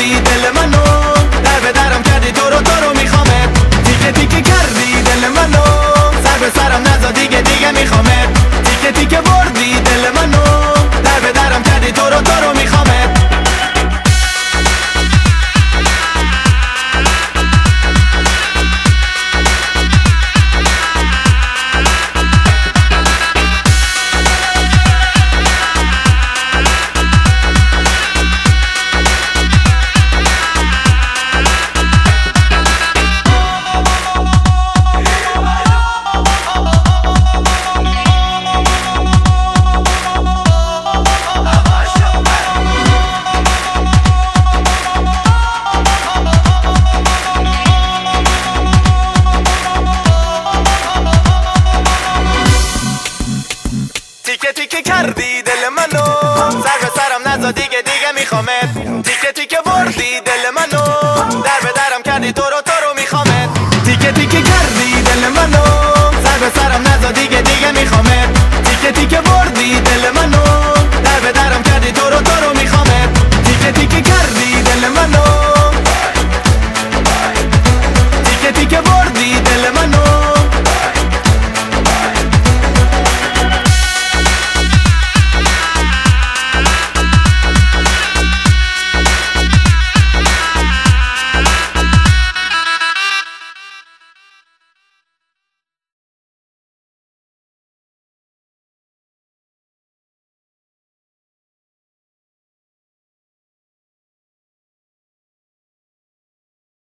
بردی دل منو، در به درم کردی تو رو میخوامت. تیکه تیکه کردی دل منو، سر به سرم نزا دیگه میخوامت. تیکه تیکه بردی دل منو، در به درم کردی تو رو میخوامت. تیکه تیکه کردی دل منو، سر به سرم نزا دیگه میخوامت. تیکه تیکه بردی دل منو،